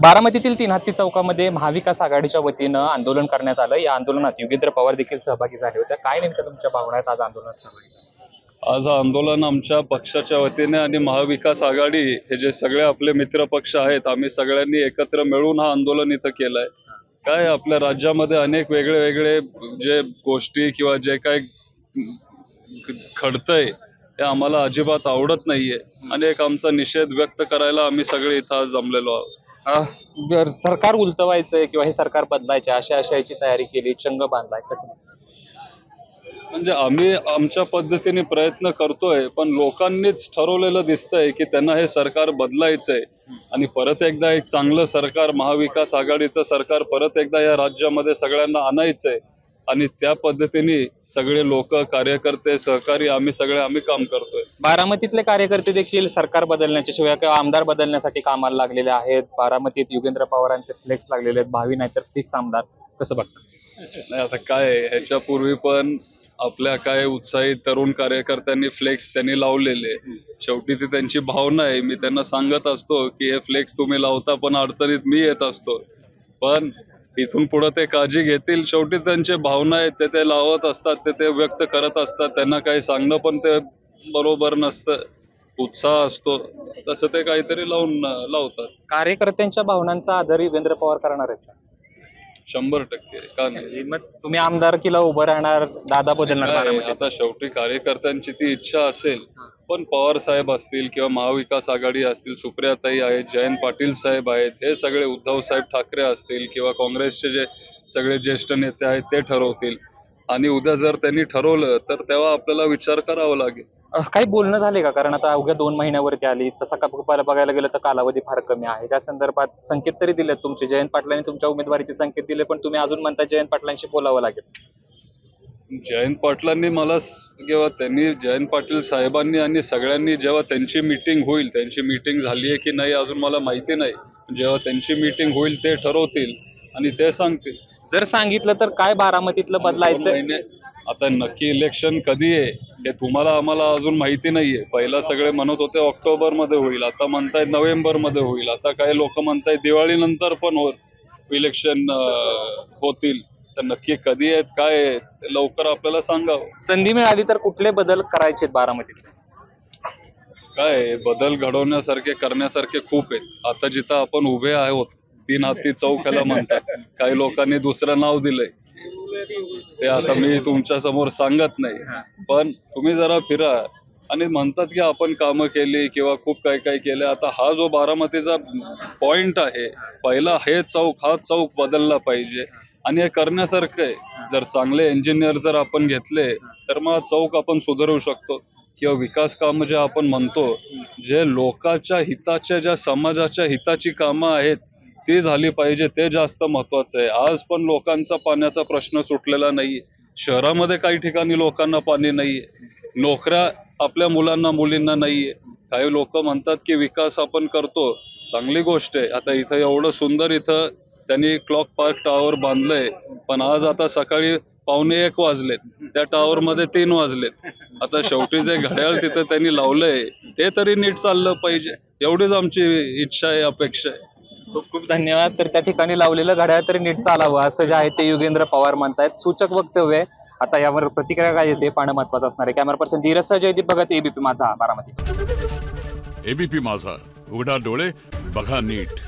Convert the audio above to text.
बारामतीतील तीन हत्ती चौकामध्ये महाविकास आघाडीच्या वतीनं आंदोलन करण्यात आलं। या आंदोलनात योगेंद्र पवार देखील सहभागी झाले होते। काय नेमकं तुमच्या भावना आहेत आज आंदोलनात सहभागी? आज आंदोलन आमच्या पक्षाच्या वतीने आणि महाविकास आघाडी हे जे सगळे आपले मित्र पक्ष आहेत, आम्ही सगळ्यांनी एकत्र मिळून हा आंदोलन इथं केलंय। काय आपल्या राज्यामध्ये अनेक वेगळे वेगळे जे गोष्टी किंवा जे काय घडतंय ते आम्हाला अजिबात आवडत नाहीये आणि एक आमचा निषेध व्यक्त करायला आम्ही सगळे इथं जमलेलो आहोत। सरकार उलटवायचंय किंवा हे सरकार बदलायचे अशाची तयारी केली, चंग बांधलाय, कसं? म्हणजे आम्ही आमच्या पद्धतीने प्रयत्न करतोय, पण लोकांनीच ठरवलेलं दिसतंय की त्यांना हे सरकार बदलायचंय आणि परत एकदा एक चांगलं सरकार, महाविकास आघाडीचं सरकार परत एकदा या राज्यामध्ये सगळ्यांना आणायचंय आणि त्या पद्धतीने सगळे लोक, कार्यकर्ते, सहकारी आम्ही काम करतोय। बारामतीतले कार्यकर्ते देखील सरकार बदलण्याच्या शिवाय किंवा आमदार बदलण्यासाठी कामाला लागलेले आहेत। बारामतीत योगेंद्र पवारांचे फ्लेक्स लागलेले आहेत, भावी नाही तर फिक्स आमदार, कसं बघता? नाही आता काय ह्याच्यापूर्वी पण आपल्या काय उत्साही तरुण कार्यकर्त्यांनी फ्लेक्स त्यांनी लावलेले, शेवटी ती त्यांची भावना आहे। मी त्यांना सांगत असतो की हे फ्लेक्स तुम्ही लावता पण अडचणीत मी येत असतो, पण इथून पुढे ते काळजी घेतील। शेवटी त्यांची भावना आहे ते लावत असतात, ते व्यक्त करत असतात। त्यांना काही सांगणं पण ते बरोबर नसतं, उत्साह असतो तसं ते काहीतरी लावतात। कार्यकर्त्यांच्या भावनांचा आदर योगेंद्र पवार करणार आहेत का? 100% का नाही? मग तुम्ही आमदारकीला उभं राहणार, दादा बदलणार बारामतीत? आता शेवटी कार्यकर्त्यांची ती इच्छा असेल, पण पवार साहेब असतील किंवा महाविकास आघाडी असतील, सुप्रियाताई आहेत, जयंत पाटील साहेब आहेत, हे सगळे उद्धव साहेब ठाकरे असतील किंवा काँग्रेसचे जे सगळे ज्येष्ठ नेते आहेत ते ठरवतील आणि उद्या जर त्यांनी ठरवलं तर तेव्हा आपल्याला विचार करावा लागेल। काही बोलणं झाले का? कारण आता अवघ्या 2 महिन्यावरती आली, तसा का बघायला गेलं तर कालावधी फार कमी आहे। त्या संदर्भात संकेत तरी दिलेत तुमचे, जयंत पाटलांनी तुमच्या उमेदवारीचे संकेत दिले, पण तुम्ही अजून म्हणता जयंत पाटलांशी बोलावं लागेल। जयंत पाटलांनी मला जेव्हा त्यांनी जयंत पाटील साहेबांनी आणि सगळ्यांनी जेव्हा त्यांची मीटिंग होईल, त्यांची मीटिंग झाली आहे की नाही अजून मला माहिती नाही, जेव्हा त्यांची मीटिंग होईल ते ठरवतील आणि ते सांगतील। जर सांगितलं तर काय बारामतीतलं बदलायचं? आता नक्की इलेक्शन कधी आहे हे तुम्हाला आम्हाला अजून माहिती नाहीये। पहिला सगळे म्हणत होते ऑक्टोबर मध्ये होईल, आता म्हणतायत नोव्हेंबर मध्ये होईल, आता काही लोक म्हणतायत दिवाळी नंतर पण इलेक्शन होतील। तर नक्की कधी आहेत काय आहे लवकर आपल्याला सांगावं। संधी मिळाली तर कुठले बदल करायचे बारामतीत? काय बदल घडवण्यासारखे करण्यासारखे खूप आहेत। आता जिथं आपण उभे आहोत तीन हत्ती चौकाला म्हणतात, काही लोकांनी दुसरं नाव दिलंय, ते आता मी तुमच्या समोर सांगत नाही, पण तुम्ही जरा फिरा आणि म्हणतात की आपण कामं केली किंवा खूप काही केलं। आता हा जो बारामतीचा पॉइंट आहे, पहिला हा चौक बदलला पाहिजे आणि हे करण्यासारखं आहे। जर चांगले इंजिनियर जर आपण घेतले तर मग चौक आपण सुधारू शकतो किंवा विकास कामं जे आपण म्हणतो, जे लोकांच्या हिताच्या, ज्या समाजाच्या हिताची कामं आहेत ती झाली पाहिजे, ते जास्त महत्वाचं आहे। आज पण लोकांचा पाण्याचा प्रश्न सुटलेला नाही, शहरामध्ये काही ठिकाणी लोकांना पाणी नाहीये, नोकऱ्या आपल्या मुलांना मुलींना नाहीये। काही लोक म्हणतात की विकास आपण करतो, चांगली गोष्ट आहे। आता इथं एवढं सुंदर इथं त्यांनी क्लॉक पार्क टॉवर बांधलंय, पण आज आता सकाळी 1:45 वाजलेत, त्या टॉवर मध्ये 3 वाजलेत। आता शेवटी जे घड्याळ तिथं त्यांनी लावलंय ते तरी नीट चाललं पाहिजे, एवढीच आमची इच्छा आहे, अपेक्षा आहे। खूप खूप धन्यवाद। तर त्या ठिकाणी लावलेलं घड्याळ तरी नीट चालावं असं जे आहे ते योगेंद्र पवार म्हणतायत। सूचक वक्तव्य आहे। आता यावर प्रतिक्रिया काय येते पाहणं महत्वाचं असणार आहे। Camera person Dheeraj Jaydeep Bhagat, ABP Majha, Baramati. ABP माझा, उघडा डोळे बघा नीट।